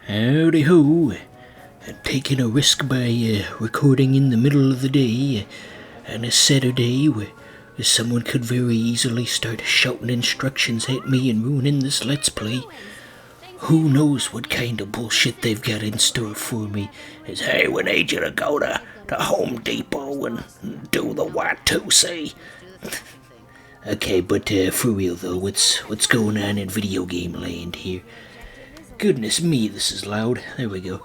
Howdy ho. Taking a risk by recording in the middle of the day on a Saturday where someone could very easily start shouting instructions at me and ruining this Let's Play. Who knows what kind of bullshit they've got in store for me. It's, hey, we need you to go to Home Depot and do the what to say. Okay, but for real though, what's going on in video game land here? Goodness me, this is loud. There we go.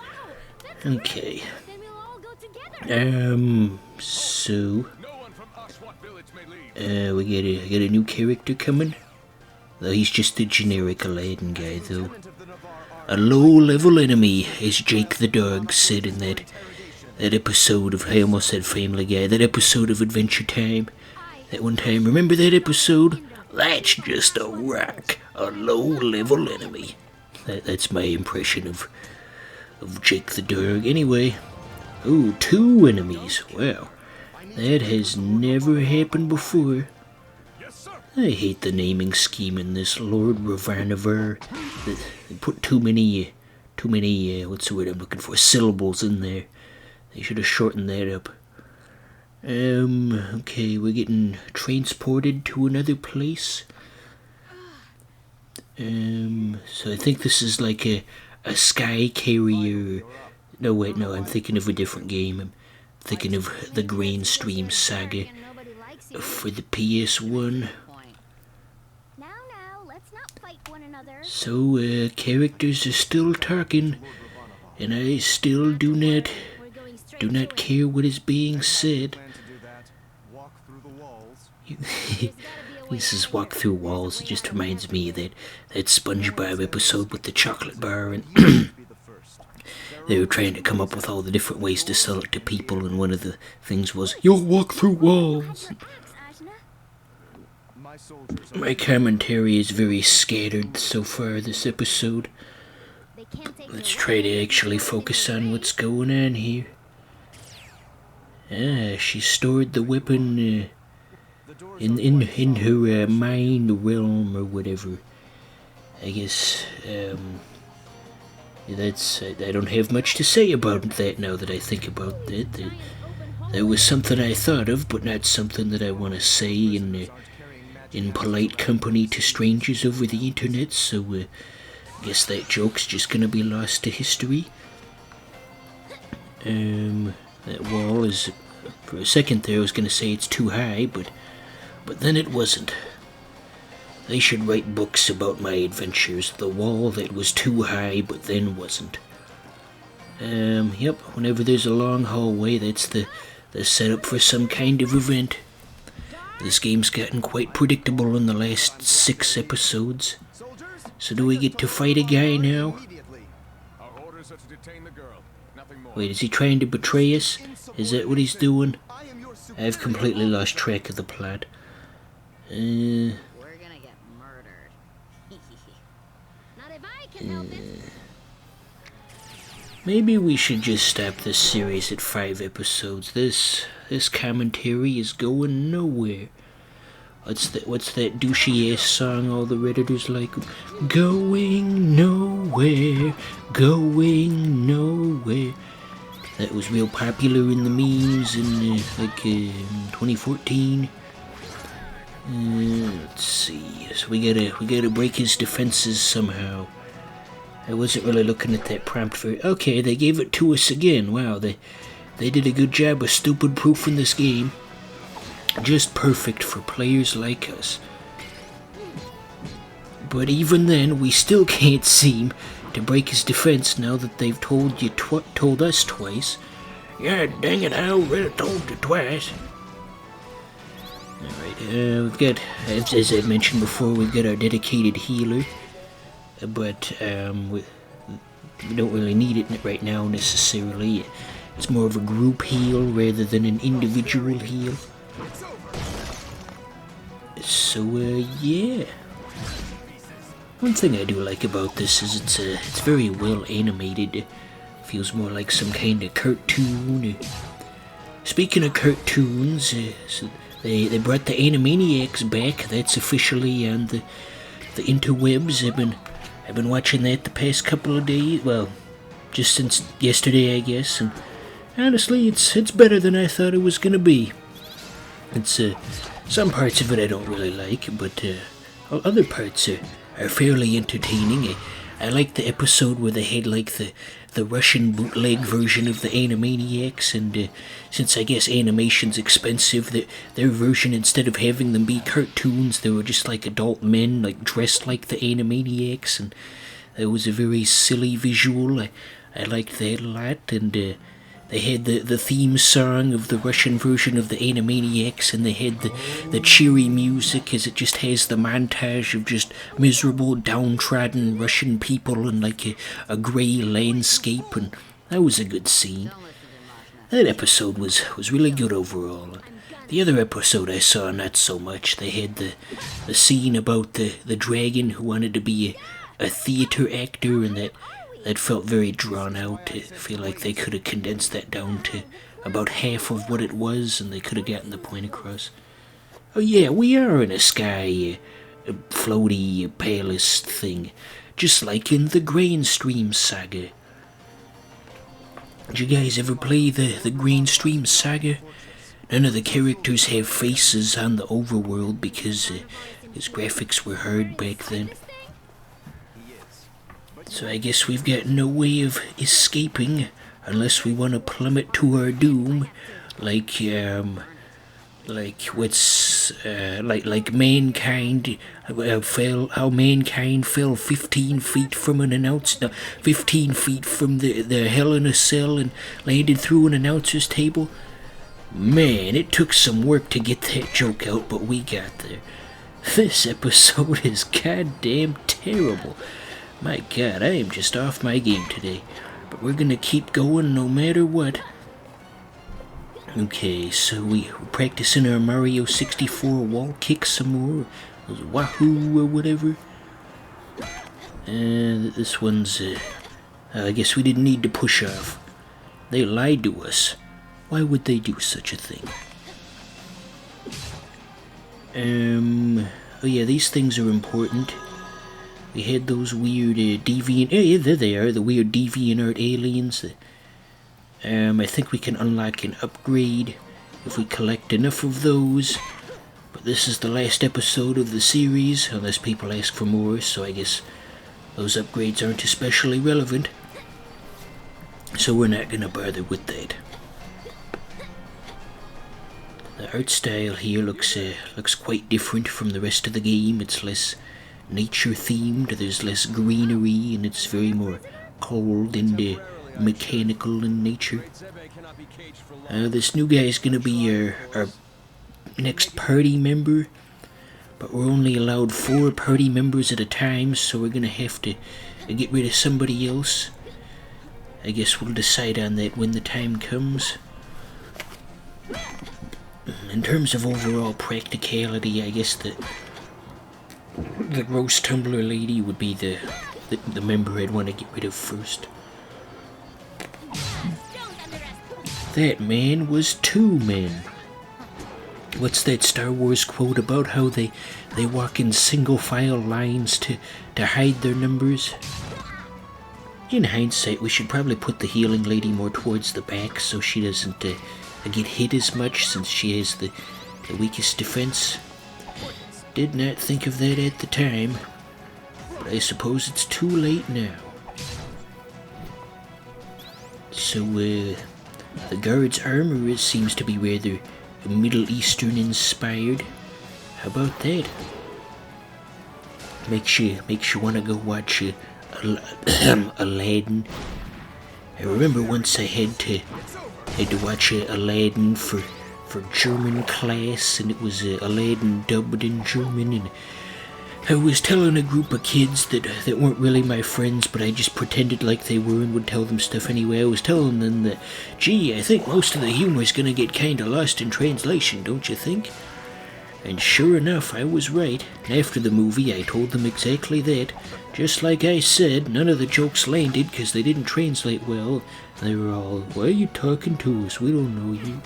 Okay. So we got a new character coming. Though he's just a generic Aladdin guy, though. A low-level enemy, as Jake the dog said in that episode of, I almost said Family Guy, that episode of Adventure Time. That one time, remember that episode? That's just a rock, a low-level enemy. That's my impression of Jake the dog. Anyway, oh, 2 enemies. Wow, that has never happened before. I hate the naming scheme in this, Lord Ravanavar. They put too many, what's the word I'm looking for, syllables in there. They should have shortened that up. Okay, we're getting transported to another place. So I think this is like a sky carrier. No, wait, no, I'm thinking of a different game. I'm thinking of the Grainstream Saga for the PS1. So, characters are still talking, and I still do not care what is being said. This is Walk Through Walls. It just reminds me of that SpongeBob episode with the chocolate bar, and they were trying to come up with all the different ways to sell it to people, and one of the things was, you'll walk through walls. My commentary is very scattered so far this episode. Let's try to actually focus on what's going on here. She stored the weapon in her mind realm or whatever. I guess, I don't have much to say about that now that I think about it. That was something I thought of, but not something that I want to say in polite company to strangers over the internet, so I guess that joke's just gonna be lost to history. That wall is, for a second there I was gonna say it's too high, but then it wasn't. They should write books about my adventures, the wall that was too high but then wasn't. Yep, whenever there's a long hallway, that's the setup for some kind of event. This game's gotten quite predictable in the last 6 episodes. So do we get to fight a guy now? Wait, is he trying to betray us? Is that what he's doing? I've completely lost track of the plot. We're gonna get murdered. Not if I can help it. Maybe we should just stop this series at 5 episodes. This commentary is going nowhere. What's that douchey ass song all the Redditors like? Going nowhere, going nowhere. That was real popular in the memes in 2014. Let's see. So we gotta break his defenses somehow. I wasn't really looking at that prompt very... Okay, they gave it to us again. Wow, they did a good job of stupid proofing this game. Just perfect for players like us. But even then, we still can't seem to break his defense now that they've told us twice. Yeah, dang it, I already told you twice. Alright, we've got, as I mentioned before, we've got our dedicated healer. But we don't really need it right now necessarily. It's more of a group heal rather than an individual heal. So yeah. One thing I do like about this is it's very well animated. Feels more like some kind of cartoon. Speaking of cartoons, so they brought the Animaniacs back. That's officially on the interwebs. I've been watching that the past couple of days. Well, just since yesterday, I guess, and honestly, it's better than I thought it was gonna be. It's some parts of it I don't really like, but other parts are fairly entertaining. I like the episode where they had like the Russian bootleg version of the Animaniacs, and since I guess animation's expensive, their version, instead of having them be cartoons, they were just like adult men, like dressed like the Animaniacs, and it was a very silly visual. I liked that a lot, and they had the theme song of the Russian version of the Animaniacs, and they had the cheery music as it just has the montage of just miserable, downtrodden Russian people in like a grey landscape, and that was a good scene. That episode was really good overall. The other episode I saw, not so much. They had the scene about the dragon who wanted to be a theatre actor, and that felt very drawn out. I feel like they could have condensed that down to about half of what it was, and they could have gotten the point across. Oh yeah, we are in a sky, floaty palace thing, just like in the Grainstream saga. Did you guys ever play the Grainstream saga? None of the characters have faces on the overworld because graphics were hard back then. So I guess we've got no way of escaping unless we want to plummet to our doom, like mankind how mankind fell 15 feet from 15 feet from the Hell in a Cell and landed through an announcer's table. Man, it took some work to get that joke out, but we got there. This episode is goddamn terrible. My God, I am just off my game today. But we're gonna keep going no matter what. Okay, so we're practicing our Mario 64 wall kick some more. Those Wahoo or whatever. And this one's, I guess we didn't need to push off. They lied to us. Why would they do such a thing? Oh yeah, these things are important. We had those weird deviant... yeah, there they are, the weird DeviantArt aliens. I think we can unlock an upgrade if we collect enough of those. But this is the last episode of the series, unless people ask for more, so I guess those upgrades aren't especially relevant. So we're not gonna bother with that. The art style here looks quite different from the rest of the game. It's less nature themed, there's less greenery, and it's very more cold and mechanical in nature. This new guy is gonna be our next party member, but we're only allowed 4 party members at a time, so we're gonna have to get rid of somebody else. I guess we'll decide on that when the time comes. In terms of overall practicality, I guess the roast tumbler lady would be the member I'd want to get rid of first. That man was 2 men. What's that Star Wars quote about how they walk in single file lines to hide their numbers? In hindsight, we should probably put the healing lady more towards the back so she doesn't get hit as much, since she has the weakest defense. Did not think of that at the time, but I suppose it's too late now. So, the guard's armor seems to be rather Middle Eastern inspired. How about that? Makes you want to go watch Aladdin. I remember once I had to watch Aladdin for German class, and it was Aladdin dubbed in German, and I was telling a group of kids that weren't really my friends, but I just pretended like they were and would tell them stuff anyway. I was telling them that, gee, I think most of the humor's gonna get kinda lost in translation, don't you think? And sure enough, I was right. After the movie, I told them exactly that. Just like I said, none of the jokes landed because they didn't translate well. They were all, why are you talking to us? We don't know you.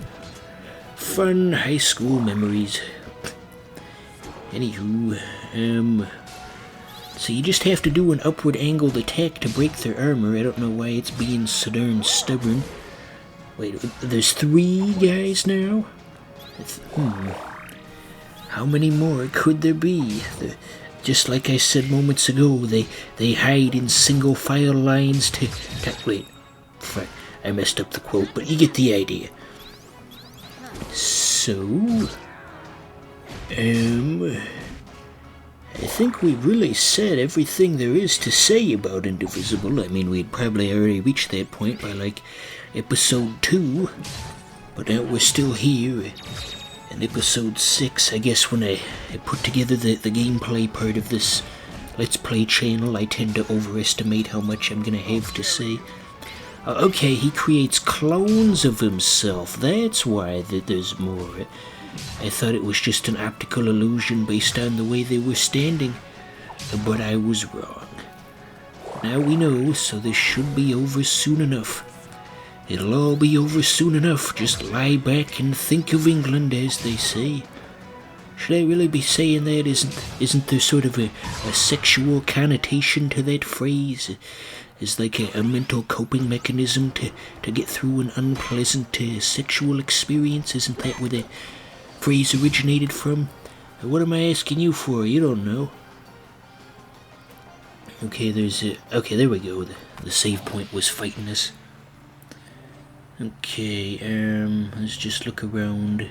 Fun high school memories. Anywho, let's So you just have to do an upward angled attack to break their armor. I don't know why it's being so darn stubborn. Wait, there's 3 guys now? How many more could there be? Just like I said moments ago, they hide in single file lines to wait, fuck, I messed up the quote, but you get the idea. So, I think we've really said everything there is to say about Indivisible. I mean, we'd probably already reached that point by, like, episode 2, but now we're still here. In episode 6, I guess when I put together the gameplay part of this Let's Play channel, I tend to overestimate how much I'm gonna have to say. Okay, he creates clones of himself. That's why there's more. I thought it was just an optical illusion based on the way they were standing, but I was wrong. Now we know, so this should be over soon enough. It'll all be over soon enough. Just lie back and think of England, as they say. Should I really be saying that? Isn't there sort of a sexual connotation to that phrase? Is like a mental coping mechanism to get through an unpleasant sexual experience? Isn't that where the phrase originated from? What am I asking you for? You don't know. Okay, okay, there we go. The save point was fighting us. Okay, let's just look around.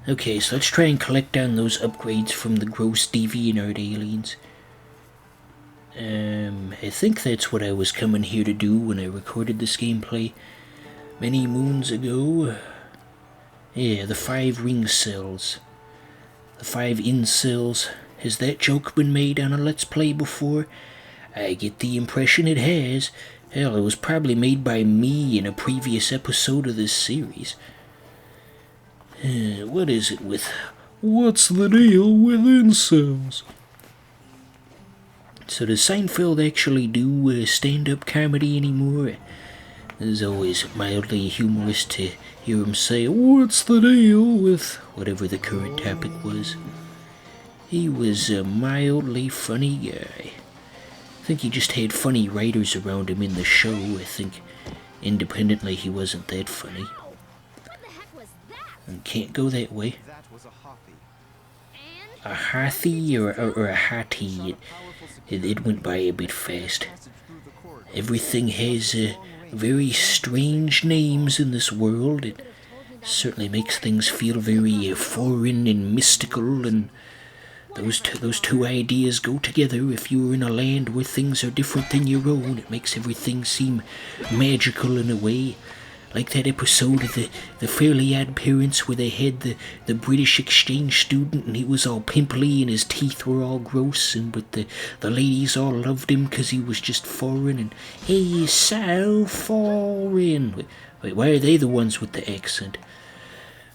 Okay, so let's try and collect down those upgrades from the gross DeviantArt aliens. I think that's what I was coming here to do when I recorded this gameplay many moons ago. Yeah, the 5 ring cells. The 5 incels. Has that joke been made on a Let's Play before? I get the impression it has. Hell, it was probably made by me in a previous episode of this series. What is it with... What's the deal with incels? So does Seinfeld actually do stand-up comedy anymore? It's always mildly humorous to hear him say, "What's the deal with..." whatever the current topic was. He was a mildly funny guy. I think he just had funny writers around him in the show. I think independently he wasn't that funny. What the heck was that? And can't go that way. That was a Hothi. And A Hathi or a Hati. It went by a bit fast. Everything has very strange names in this world. It certainly makes things feel very foreign and mystical, and those two ideas go together. If you're in a land where things are different than your own, it makes everything seem magical in a way. Like that episode of the Fairly Odd Parents where they had the British exchange student and he was all pimply and his teeth were all gross, but the ladies all loved him because he was just foreign, and he's so foreign. Wait, why are they the ones with the accent?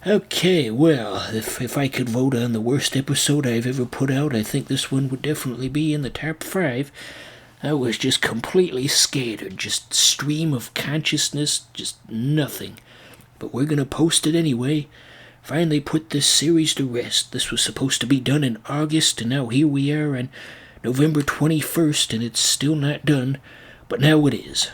Okay, well, if I could vote on the worst episode I've ever put out, I think this one would definitely be in the top 5. I was just completely scattered, just stream of consciousness, just nothing. But we're gonna post it anyway. Finally put this series to rest. This was supposed to be done in August, and now here we are on November 21st, and it's still not done. But now it is.